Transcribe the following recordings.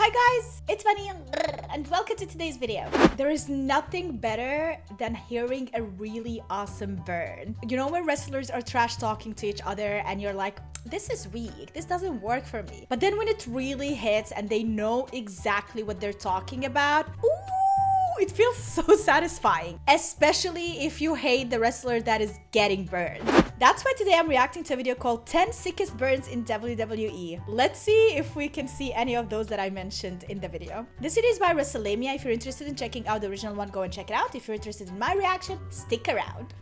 Hi guys, it's Bunny and welcome to today's video. There is nothing better than hearing a really awesome burn. You know when wrestlers are trash talking to each other and you're like, this is weak, this doesn't work for me. But then when it really hits and they know exactly what they're talking about, ooh, it feels so satisfying. Especially if you hate the wrestler that is getting burned. That's why today I'm reacting to a video called 10 Sickest Burns in WWE. Let's see if we can see any of those that I mentioned in the video. This video is by WrestleMania. If you're interested in checking out the original one, go and check it out. If you're interested in my reaction, stick around.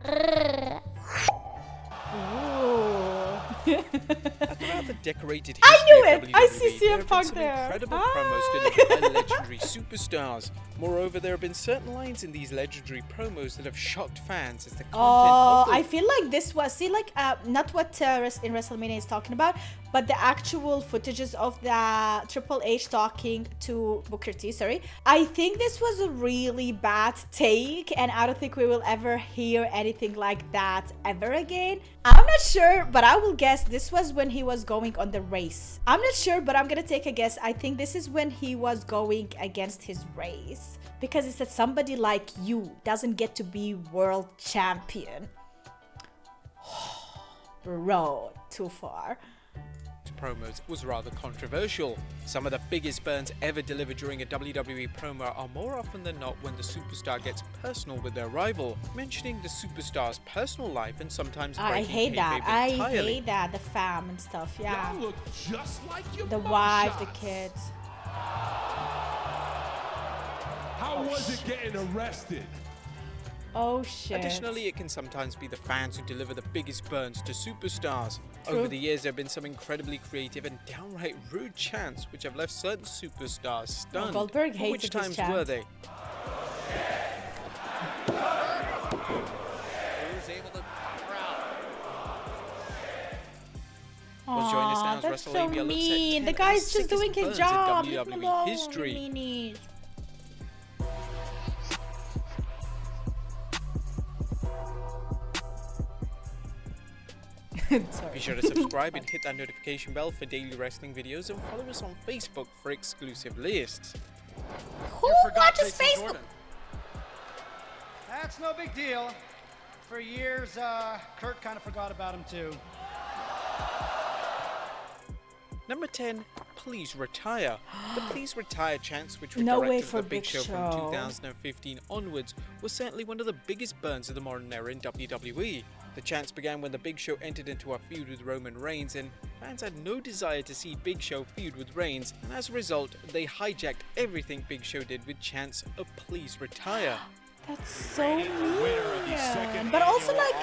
Throughout the decorated I history knew of it! WWE, I see there CM have been Punk some there. incredible promos delivered by legendary superstars. Moreover, there have been certain lines in these legendary promos that have shocked fans as the content of I feel like this was, not what in WrestleMania is talking about, but the actual footages of the Triple H talking to Booker T, sorry. I think this was a really bad take, and I don't think we will ever hear anything like that ever again. I'm not sure, but I will guess this was when he was going on the race. I'm not sure, but I'm gonna take a guess. I think this is when he was going against his race. Because it said somebody like you doesn't get to be world champion. Bro, too far. promos was rather controversial. Some of the biggest burns ever delivered during a WWE promo are more often than not when the superstar gets personal with their rival, mentioning the superstar's personal life and sometimes breaking I hate that. I entirely. hate that. The fam and stuff. Yeah. Y'all look just like your The mug wife, shots. the kids. How was it getting arrested? Oh shit. Additionally, it can sometimes be the fans who deliver the biggest burns to superstars. True. Over the years, there have been some incredibly creative and downright rude chants which have left certain superstars stunned. Goldberg But hated which his times chant. were they? Well, join us now as That's so WrestleMania looks at mean. 10 The of guy's just sickest doing his burns in job. Leave him WWE alone, history. you meanies. Sorry. Be sure to subscribe and hit that notification bell for daily wrestling videos and follow us on Facebook for exclusive lists. Who watches Facebook? That's no big deal. For years, Kurt kind of forgot about him too. Number 10, please retire. The please retire chants, which were No way directed for at the Big Big Show Show. from 2015 onwards, was certainly one of the biggest burns of the modern era in WWE. The chants began when the Big Show entered into a feud with Roman Reigns, and fans had no desire to see Big Show feud with Reigns, and as a result, they hijacked everything Big Show did with chants of please retire. That's so mean. But also, like,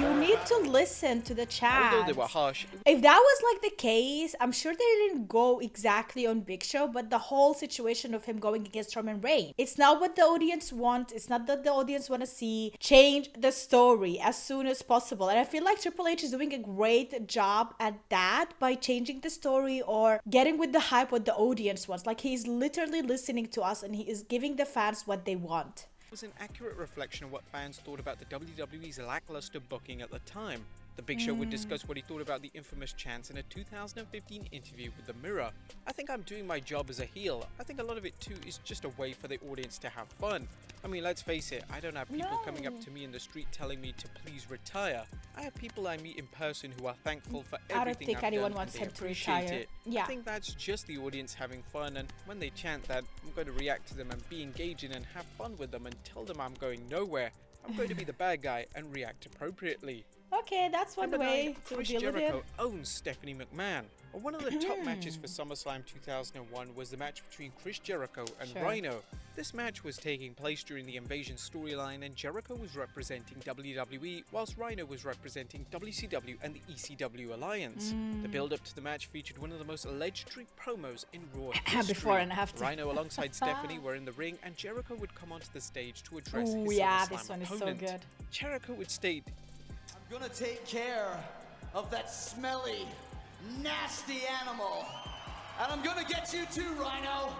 you need to listen to the chants. Although they were harsh, If that was like the case, I'm sure they didn't go exactly on Big Show, but the whole situation of him going against Roman Reigns, it's not what the audience wants. It's not that the audience want to see. Change the story as soon as possible. And I feel like Triple H is doing a great job at that by changing the story or getting with the hype what the audience wants. Like, he's literally listening to us and he is giving the fans what they want. was an accurate reflection of what fans thought about the WWE's lackluster booking at the time. The Big Show would discuss what he thought about the infamous chants in a 2015 interview with The Mirror. I think I'm doing my job as a heel. I think a lot of it too is just a way for the audience to have fun. I mean, let's face it, I don't have people coming up to me in the street telling me to please retire. I have people I meet in person who are thankful for everything I don't think I've anyone done wants and they him to appreciate retire. it. Yeah. I think that's just the audience having fun, and when they chant that, I'm going to react to them and be engaging and have fun with them and tell them I'm going nowhere. I'm going to be the bad guy and react appropriately. Okay, that's one Number way 9, to Chris deal with Jericho it. owns Stephanie McMahon. One of the top matches for SummerSlam 2001 was the match between Chris Jericho and Sure. Rhino. This match was taking place during the Invasion storyline, and Jericho was representing WWE whilst Rhino was representing WCW and the ECW alliance. The build-up to the match featured one of the most legendary promos in Raw history. Before and after. Rhino alongside Stephanie were in the ring, and Jericho would come onto the stage to address Ooh, his yeah, SummerSlam this one is so opponent. good. Jericho would state, I'm gonna take care of that smelly, nasty animal. And I'm gonna get you too, Rhino.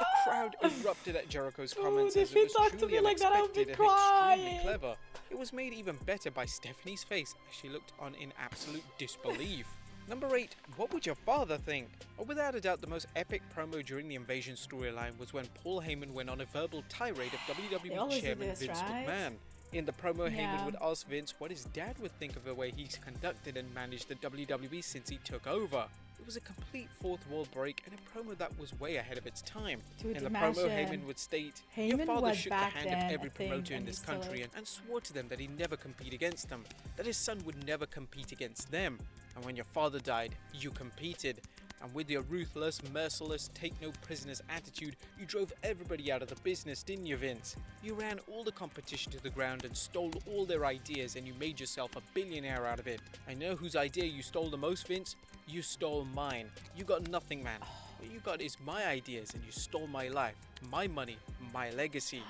the crowd erupted at Jericho's comments if as he it was talked to truly me like that, I would be unexpected and crying. extremely clever. It was made even better by Stephanie's face as she looked on in absolute disbelief. Number 8, what would your father think? Well, without a doubt, the most epic promo during the Invasion storyline was when Paul Heyman went on a verbal tirade of WWE Chairman Vince McMahon. In the promo, Heyman would ask Vince what his dad would think of the way he's conducted and managed the WWE since he took over. It was a complete fourth wall break and a promo that was way ahead of its time. Dude, in the promo, Heyman would state, your father shook the hand of every promoter in this country and swore to them that he'd never compete against them, that his son would never compete against them. And when your father died, you competed. And with your ruthless, merciless, take-no-prisoners attitude, you drove everybody out of the business, didn't you, Vince? You ran all the competition to the ground and stole all their ideas, and you made yourself a billionaire out of it. I know whose idea you stole the most, Vince. You stole mine. You got nothing, man. What you got is my ideas, and you stole my life, my money, my legacy.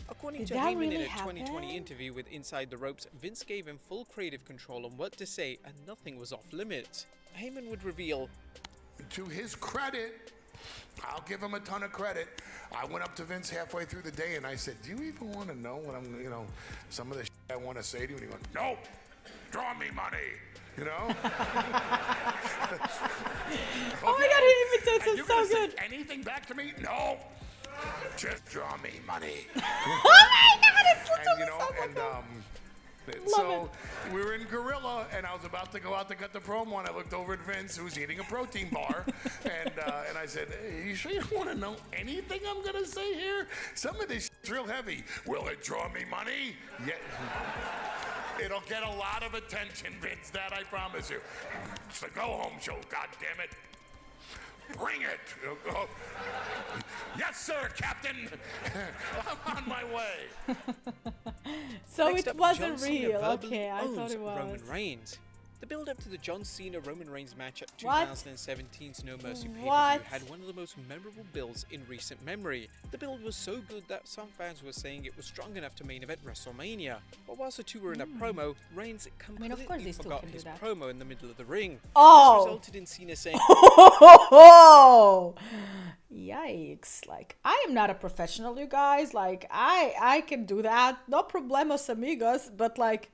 According to Heyman in a 2020 interview with Inside the Ropes, Vince gave him full creative control on what to say, and nothing was off limits. Heyman would reveal, to his credit, I'll give him a ton of credit. I went up to Vince halfway through the day and I said, do you even want to know what I'm, some of the shit I want to say to you? And he went, no, draw me money, Oh my god, he imitates it so good. Say anything back to me? No, just draw me money. Oh my god, it's literally so we were in Gorilla, and I was about to go out to cut the promo, and I looked over at Vince, who's eating a protein bar, and I said, hey, you sure you don't want to know anything I'm going to say here? Some of this shit's real heavy. Will it draw me money? Yeah. It'll get a lot of attention, Vince, that I promise you. It's the go-home show, goddammit. Bring it. Yes, sir, Captain. I'm on my way. So next it up, wasn't John Cena real. verbally Okay, I thought owns it was. Roman Reigns. The build-up to the John Cena-Roman Reigns match at 2017's No Mercy pay-per-view had one of the most memorable builds in recent memory. The build was so good that some fans were saying it was strong enough to main event WrestleMania. But whilst the two were in a promo, Reigns completely forgot his promo in the middle of the ring. Oh! This resulted in Cena saying, Yikes. Like, I am not a professional, you guys. Like, I can do that. No problemos, amigos. But, like,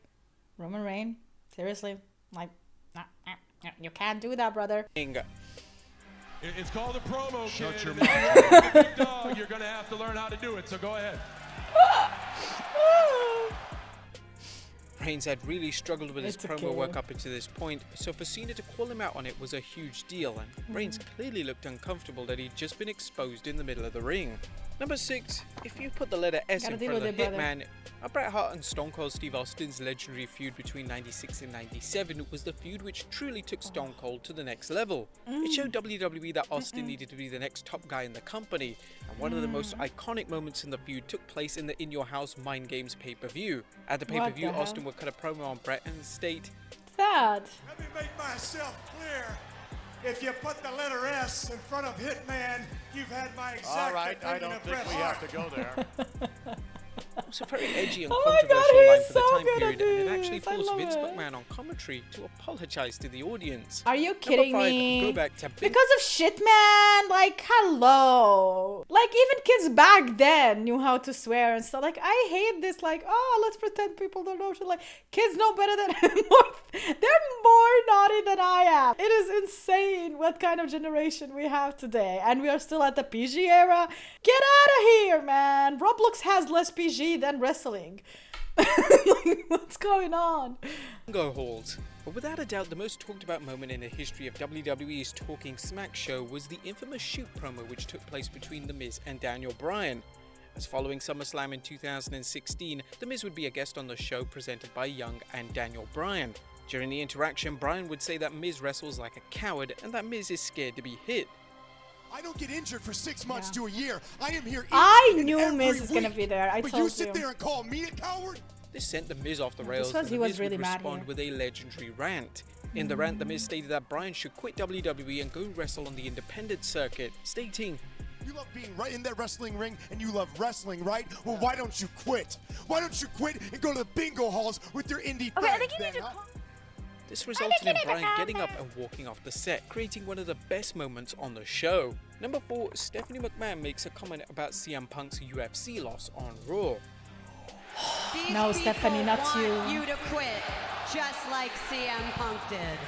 Roman Reigns, seriously? Like, you can't do that, brother. It's called a promo, kid. Shut your mouth. Big dog, you're going to have to learn how to do it, so go ahead. Reigns had really struggled with his promo work up until this point, so for Cena to call him out on it was a huge deal, and Reigns clearly looked uncomfortable that he'd just been exposed in the middle of the ring. Number 6, if you put the letter S in front of the Hitman, Bret Hart and Stone Cold Steve Austin's legendary feud between 96 and 97 was the feud which truly took Stone Cold to the next level. It showed WWE that Austin needed to be the next top guy in the company, and one of the most iconic moments in the feud took place in the In Your House Mind Games pay-per-view. At the pay-per-view, Austin would cut a promo on Bret and state, Sad. Let me make myself clear. If you put the letter S in front of Hitman, you've had my exact opinion of Bret Hart. Have to go there. It was a very edgy and controversial line for the time period, and it actually forced Vince McMahon on commentary to apologize to the audience. Are you kidding me? Go back to because of shit, man. Like, hello. Like, even kids back then knew how to swear and stuff. Like, I hate this. Like, oh, let's pretend people don't know shit. Like, kids know better than they're more naughty than I am. It is insane what kind of generation we have today, and we are still at the PG era. Get out of here, man. Roblox has less PG than wrestling. Like, what's going on? Bingo halls. But without a doubt, the most talked about moment in the history of WWE's Talking Smack show was the infamous shoot promo which took place between The Miz and Daniel Bryan. As following SummerSlam in 2016, The Miz would be a guest on the show presented by Young and Daniel Bryan. During the interaction, Bryan would say that Miz wrestles like a coward and that Miz is scared to be hit. I don't get injured for 6 months to a year. I am here. I knew Miz was gonna be there. I told you. But you sit there and call me a coward? This sent The Miz off the rails, because and he The was Miz really would mad respond here. with a legendary rant. In the rant, The Miz stated that Bryan should quit WWE and go wrestle on the independent circuit, stating, You love being right in that wrestling ring, and you love wrestling, right? Well, why don't you quit? Why don't you quit and go to the bingo halls with your indie friends? I think you need to This resulted in Bryan getting up and walking off the set, creating one of the best moments on the show. Number 4, Stephanie McMahon makes a comment about CM Punk's UFC loss on Raw. No, Stephanie, not you. You to quit, just like CM Punk did.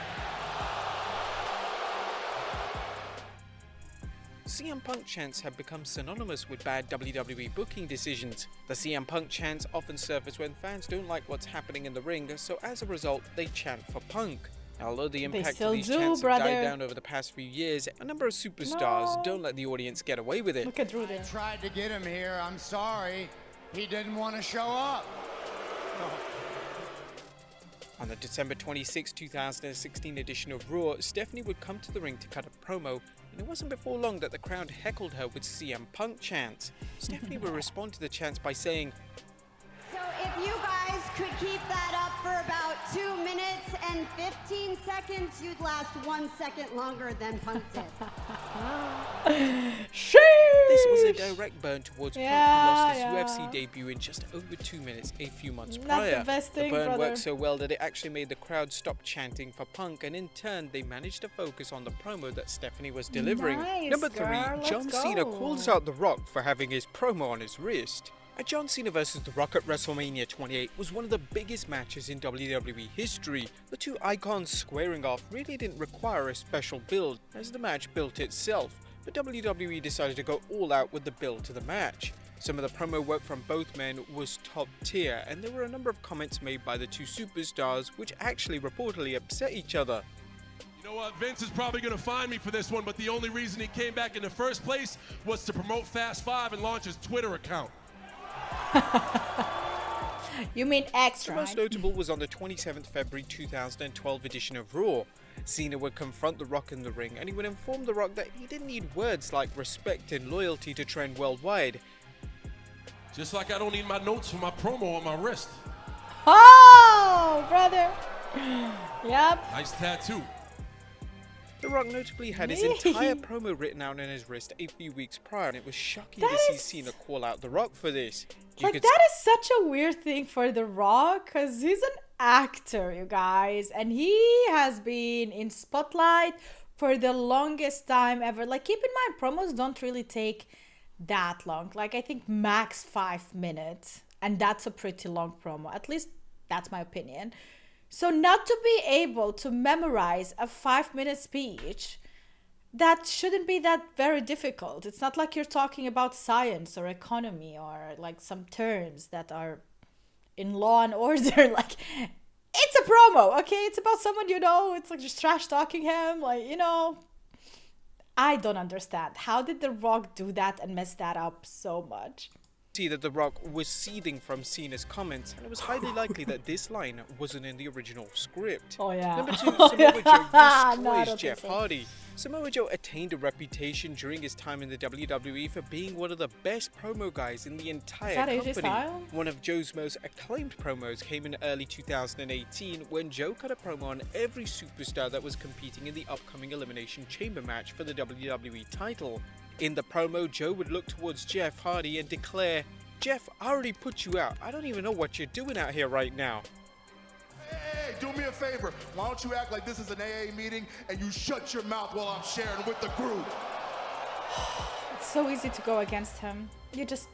CM Punk chants have become synonymous with bad WWE booking decisions. The CM Punk chants often surface when fans don't like what's happening in the ring, so as a result, they chant for Punk. Although the impact of these chants have died down over the past few years, a number of superstars don't let the audience get away with it. Look at Drew there. I tried to get him here. I'm sorry. He didn't want to show up. On the December 26, 2016 edition of Raw, Stephanie would come to the ring to cut a promo, and it wasn't before long that the crowd heckled her with CM Punk chants. Stephanie would respond to the chants by saying, "So if you guys could keep that up for about 2 minutes and 15 seconds, you'd last 1 second longer than Punk did." This was a direct burn towards Punk, who lost his UFC debut in just over 2 minutes a few months prior. The best thing, the burn brother. worked so well that it actually made the crowd stop chanting for Punk, and in turn they managed to focus on the promo that Stephanie was delivering. Nice, Number 3, girl, John let's Cena go. calls out The Rock for having his promo on his wrist. A John Cena vs. The Rock at WrestleMania 28 was one of the biggest matches in WWE history. The two icons squaring off really didn't require a special build, as the match built itself, but WWE decided to go all out with the build to the match. Some of the promo work from both men was top tier, and there were a number of comments made by the two superstars which actually reportedly upset each other. You know what, Vince is probably going to find me for this one, but the only reason he came back in the first place was to promote Fast 5 and launch his Twitter account. You mean extra, The most notable was on the 27th February 2012 edition of Raw. Cena would confront The Rock in the ring, and he would inform The Rock that he didn't need words like respect and loyalty to trend worldwide. Just like I don't need my notes for my promo on my wrist. Oh, brother. Yep. Nice tattoo. The Rock notably had his entire promo written out on his wrist a few weeks prior, and it was shocking to see Cena call out The Rock for this. Like, that is such a weird thing for The Rock, because he's an actor, you guys, and he has been in spotlight for the longest time ever. Like, keep in mind, promos don't really take that long. Like, I think max 5 minutes, and that's a pretty long promo. At least that's my opinion. So not to be able to memorize a 5-minute speech, that shouldn't be that very difficult. It's not like you're talking about science or economy or like some terms that are in Law and Order. Like, it's a promo, okay? It's about someone you know. It's like just trash talking him. Like, you know, I don't understand. How did The Rock do that and mess that up so much? See that The Rock was seething from Cena's comments, and it was highly likely that this line wasn't in the original script. Oh yeah. Number 2, Samoa Joe destroys Jeff so. Hardy. Samoa Joe attained a reputation during his time in the WWE for being one of the best promo guys in the entire company. One of Joe's most acclaimed promos came in early 2018 when Joe cut a promo on every superstar that was competing in the upcoming Elimination Chamber match for the WWE title. In the promo, Joe would look towards Jeff Hardy and declare, "Jeff, I already put you out. I don't even know what you're doing out here right now." Hey, do me a favor. Why don't you act like this is an AA meeting and you shut your mouth while I'm sharing with the group? It's so easy to go against him. You just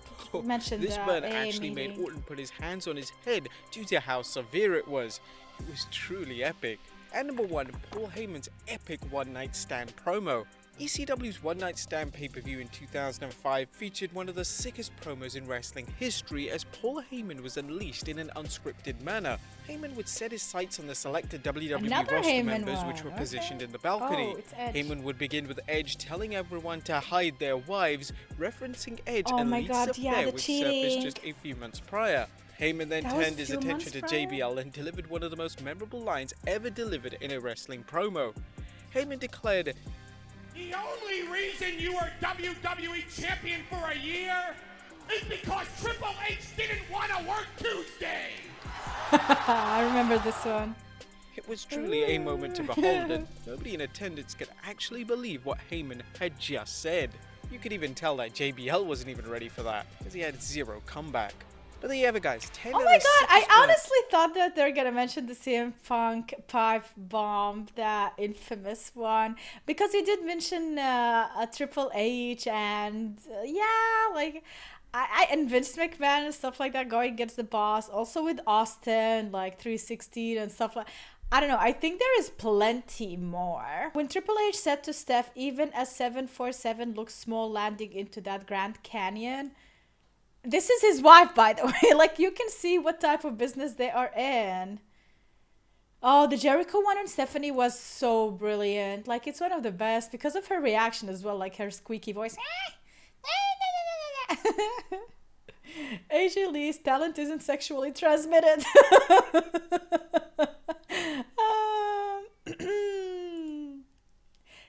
mentioned This the burn AA actually meeting. made Orton put his hands on his head due to how severe it was. It was truly epic. And number 1, Paul Heyman's epic one-night stand promo. ECW's One Night Stand pay-per-view in 2005 featured one of the sickest promos in wrestling history as Paul Heyman was unleashed in an unscripted manner. Heyman would set his sights on the selected WWE roster Heyman members one, which were okay. positioned in the balcony. Oh, it's Edge. Heyman would begin with Edge telling everyone to hide their wives, referencing Edge Oh and my Lee's God, affair yeah, the which cheating. surfaced just a few months prior. Heyman then That was turned his a few attention to months prior? JBL and delivered one of the most memorable lines ever delivered in a wrestling promo. Heyman declared, "The only reason you were WWE champion for a year is because Triple H didn't want to work Tuesday." I remember this one. it was truly a moment to behold, and nobody in attendance could actually believe what Heyman had just said. You could even tell that JBL wasn't even ready for that, as he had zero comeback. But there you have it, guys. 10 Oh of my the god, I sickest burns. honestly thought that they're gonna mention the CM Punk pipe bomb, that infamous one, because he did mention a Triple H and yeah, like and Vince McMahon and stuff like that going against the boss. Also with Austin, like 316 and stuff like. I don't know, I think there is plenty more. When Triple H said to Steph, even a 747 looks small landing into that Grand Canyon. This is his wife, by the way. Like, you can see what type of business they are in. Oh, the Jericho one on Stephanie was so brilliant. Like, it's one of the best because of her reaction as well, like her squeaky voice. AJ Lee's talent isn't sexually transmitted.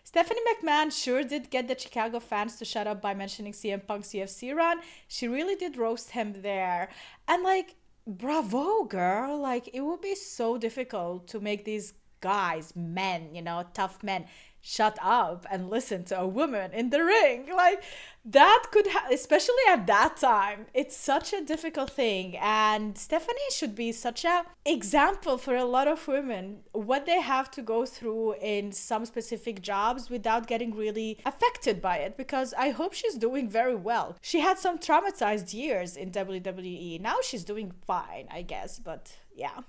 Stephanie McMahon sure did get the Chicago fans to shut up by mentioning CM Punk's UFC run. She really did roast him there. And like, bravo, girl. Like, it would be so difficult to make these guys, men, you know, tough men, shut up and listen to a woman in the ring. Like, that could especially at that time, it's such a difficult thing. And Stephanie should be such a example for a lot of women, what they have to go through in some specific jobs without getting really affected by it, because I hope she's doing very well. She had some traumatized years in WWE. Now she's doing fine, I guess, but yeah.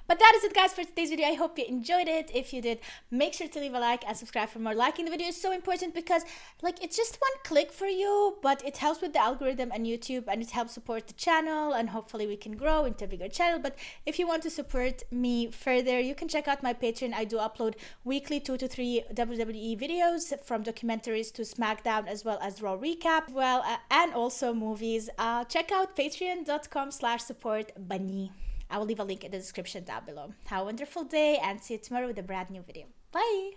But that is it, guys, for today's video. I hope you enjoyed it. If you did, make sure to leave a like and subscribe for more. Liking the video is so important because, like, it's just one click for you, but it helps with the algorithm and YouTube, and it helps support the channel, and hopefully we can grow into a bigger channel. But if you want to support me further, you can check out my Patreon. I do upload weekly 2 to 3 WWE videos, from documentaries to SmackDown, as well as Raw recap, and also movies. Check out patreon.com/support-bunny. I will leave a link in the description down below. Have a wonderful day and see you tomorrow with a brand new video. Bye!